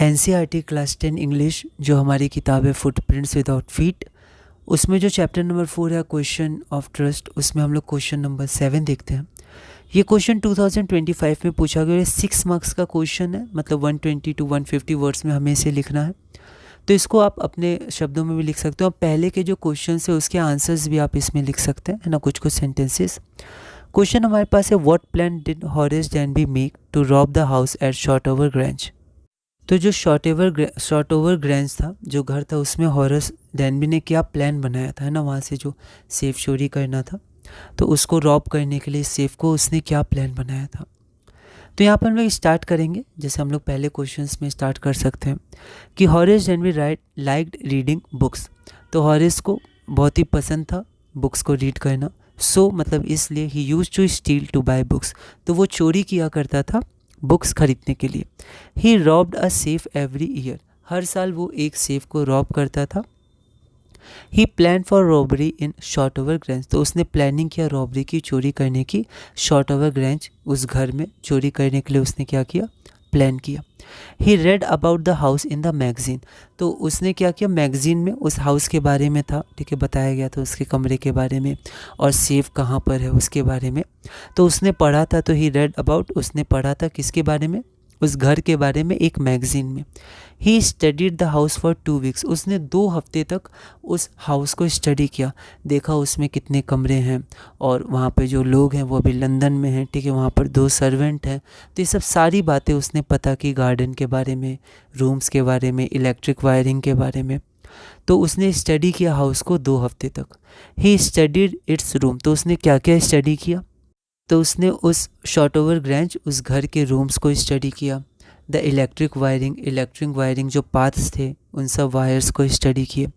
NCERT class 10 English जो हमारी किताब है फुटप्रिंट्स विदाउट फीट, उसमें जो चैप्टर नंबर 4 है क्वेश्चन ऑफ ट्रस्ट, उसमें हम लोग क्वेश्चन नंबर 7 देखते हैं। ये क्वेश्चन 2025 में पूछा गया है। 6 मार्क्स का क्वेश्चन है, मतलब 120 to 150 वर्ड्स में हमें इसे लिखना है। तो इसको आप अपने शब्दों में भी लिख सकते हो। पहले के जो क्वेश्चन है उसके आंसर्स भी आप इसमें लिख सकते हैं, है ना, कुछ सेंटेंसेस। क्वेश्चन हमारे पास है, what plan did Horace Danby make to rob the house at Shotover Grange. तो जो शॉर्टओवर ग्रेंज था, जो घर था, उसमें हॉरेस डैनबी ने क्या प्लान बनाया था, है ना, वहाँ से जो सेफ चोरी करना था, तो उसको रॉब करने के लिए सेफ को उसने क्या प्लान बनाया था। तो यहाँ पर हम लोग स्टार्ट करेंगे, जैसे हम लोग पहले क्वेश्चंस में स्टार्ट कर सकते हैं कि हॉरेस डैनबी लाइक्ड रीडिंग बुक्स। तो हॉरेस को बहुत ही पसंद था बुक्स को रीड करना। सो मतलब इसलिए he used to steal to buy books, तो वो चोरी किया करता था बुक्स खरीदने के लिए। He robbed a safe every year, हर साल वो एक सेफ को रॉब करता था। He plan for robbery in Shotover Grange, तो उसने प्लानिंग किया रॉबरी की, चोरी करने की, शॉर्टओवर ग्रेंज उस घर में चोरी करने के लिए उसने क्या किया, प्लान किया। He read about the house in the magazine, तो उसने क्या किया, मैगजीन में उस हाउस के बारे में था, ठीक है, बताया गया था उसके कमरे के बारे में और सेफ कहाँ पर है उसके बारे में, तो उसने पढ़ा था। तो ही रेड अबाउट, उसने पढ़ा था किसके बारे में, उस घर के बारे में, एक मैगजीन में। He studied the house for 2 weeks, उसने 2 हफ्ते तक उस हाउस को स्टडी किया, देखा उसमें कितने कमरे हैं और वहाँ पे जो लोग हैं वो अभी लंदन में हैं, ठीक है, वहाँ पर 2 सर्वेंट हैं। तो ये सब सारी बातें उसने पता की, गार्डन के बारे में, रूम्स के बारे में, इलेक्ट्रिक वायरिंग के बारे में। तो उसने स्टडी किया हाउस को 2 हफ्ते तक। ही स्टडीड इट्स रूम, तो उसने क्या क्या स्टडी किया, तो उसने उस शॉर्टओवर ग्रेंज, उस घर के रूम्स को स्टडी किया। द इलेक्ट्रिक वायरिंग जो पाथ्स थे उन सब वायर्स को स्टडी किए,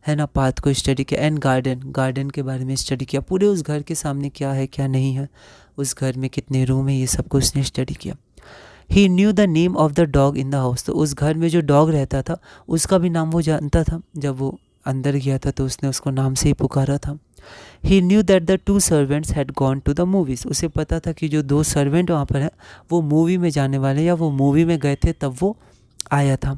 है ना, पाथ को स्टडी किया। एंड गार्डन के बारे में स्टडी किया, पूरे उस घर के सामने क्या है क्या नहीं है, उस घर में कितने रूम है, ये सब को उसने स्टडी किया। He knew the name of the dog in the house, तो उस घर में जो डॉग रहता था उसका भी नाम वो जानता था। जब वो अंदर गया था तो उसने उसको नाम से ही पुकारा था। He knew that the 2 servants had gone to the movies, उसे पता था कि जो 2 सर्वेंट वहाँ पर हैं वो मूवी में जाने वाले, या वो मूवी में गए थे तब वो आया था।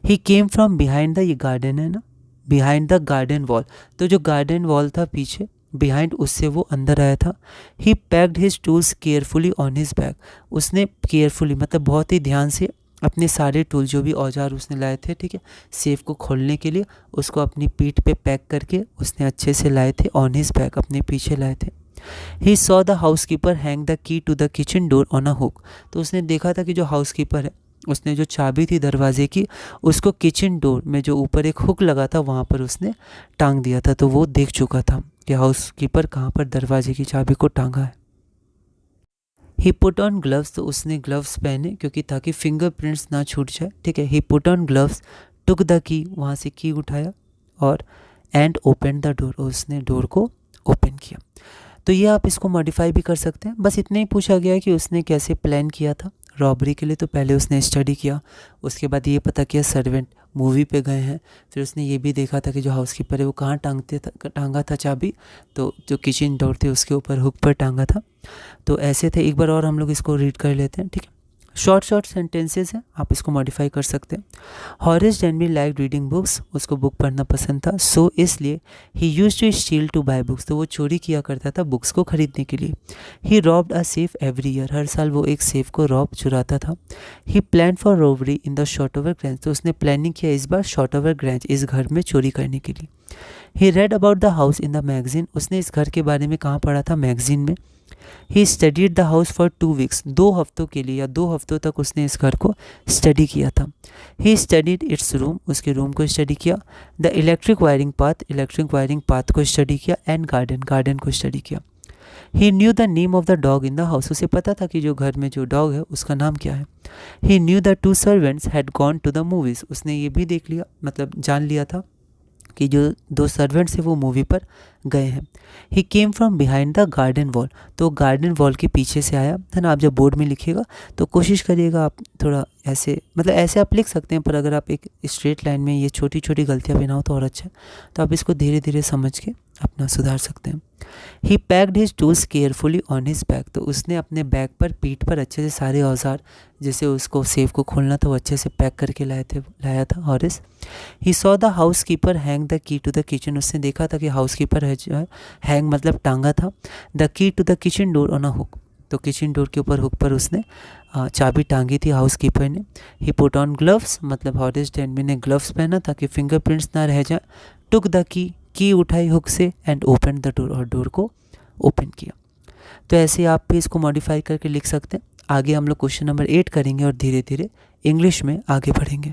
ही केम फ्रॉम बिहाइंड द, ये गार्डन है ना, बिहाइंड द गार्डन वॉल, तो जो गार्डन वॉल था पीछे, बिहाइंड, उससे वो अंदर आया था। He packed his tools carefully on his bag, उसने केयरफुली मतलब बहुत ही ध्यान से अपने सारे टूल, जो भी औजार उसने लाए थे, ठीक है, सेफ को खोलने के लिए, उसको अपनी पीठ पे पैक करके उसने अच्छे से लाए थे, ऑन हिज बैग, अपने पीछे लाए थे। He saw the housekeeper hang the key to the kitchen door on a hook, तो उसने देखा था कि जो हाउसकीपर है उसने जो चाबी थी दरवाजे की, उसको किचन डोर में जो ऊपर एक हुक लगा था वहाँ पर उसने टांग दिया था। तो वो देख चुका था कि हाउसकीपर कहाँ पर दरवाजे की चाबी को टांगा है। ही पुट ऑन ग्लव्स, तो उसने ग्लव्स पहने क्योंकि ताकि फिंगरप्रिंट्स ना छूट जाए, ठीक है। He put on gloves, took the key, वहाँ से की उठाया, और एंड ओपन द डोर, उसने डोर को ओपन किया। तो ये आप इसको मॉडिफाई भी कर सकते हैं। बस इतना ही पूछा गया है कि उसने कैसे प्लान किया था रॉबरी के लिए। तो पहले उसने स्टडी किया, उसके बाद ये पता किया सर्वेंट मूवी पे गए हैं, फिर उसने ये भी देखा था कि जो हाउसकीपर है वो कहाँ टांगा था चाबी, तो जो किचन डोर थे उसके ऊपर हुक पर टांगा था। तो ऐसे थे। एक बार और हम लोग इसको रीड कर लेते हैं, ठीक है। शॉर्ट सेंटेंसेस हैं, आप इसको मॉडिफाई कर सकते हैं। Horace Danby like reading books, उसको बुक पढ़ना पसंद था, सो इसलिए he used to steal to buy books, तो वो चोरी किया करता था बुक्स को खरीदने के लिए। He robbed a safe every year, हर साल वो एक सेफ को चुराता था। He plan for robbery in the Shotover Grange, तो उसने प्लानिंग किया इस बार शॉर्टओवर ग्रेंज, इस घर में चोरी करने के लिए। He read about the house in the magazine, उसने इस घर के बारे में कहाँ पढ़ा था, मैगजीन में। He studied the house for 2 weeks, 2 हफ्तों के लिए या 2 हफ्तों तक उसने इस घर को स्टडी किया था। ही स्टडीड इट्स रूम, उसके रूम को स्टडी किया। द इलेक्ट्रिक वायरिंग पाथ को स्टडी किया। एंड गार्डन को स्टडी किया। He knew the name of the dog in the house, उसे पता था कि जो घर में जो डॉग है उसका नाम क्या है। He knew the 2 servants had gone to the movies, उसने ये भी देख लिया, मतलब जान लिया था कि जो 2 सर्वेंट्स हैं वो मूवी पर गए हैं। He came from behind the garden wall, तो गार्डन वॉल के पीछे से आया, है ना। आप जब बोर्ड में लिखिएगा तो कोशिश करिएगा आप थोड़ा ऐसे, मतलब ऐसे आप लिख सकते हैं, पर अगर आप एक स्ट्रेट लाइन में ये छोटी छोटी गलतियाँ भी ना हो तो और अच्छा है। तो आप इसको धीरे धीरे समझ के अपना सुधार सकते हैं। He packed his tools carefully on his bag, तो उसने अपने बैग पर, पीठ पर अच्छे से सारे औजार, जैसे उसको सेफ को खोलना था वो अच्छे से पैक करके लाया था Horace. He saw the house keeper hang the key to the kitchen, उसने देखा था कि हाउस कीपर है जो है, हैंग मतलब टांगा था, the key to the kitchen door on a hook, तो किचन डोर के ऊपर हुक पर उसने चाबी टांगी थी हाउस कीपर ने। ही पुट ऑन ग्लव्स, मतलब हॉरिस डेनबी ने ग्लव्स पहना ताकि फिंगरप्रिंट्स ना रह जाए। टुक द की उठाई हुक से एंड ओपन द डोर, और डोर को ओपन किया। तो ऐसे आप भी इसको मॉडिफाई करके लिख सकते हैं। आगे हम लोग क्वेश्चन नंबर 8 करेंगे और धीरे धीरे इंग्लिश में आगे बढ़ेंगे।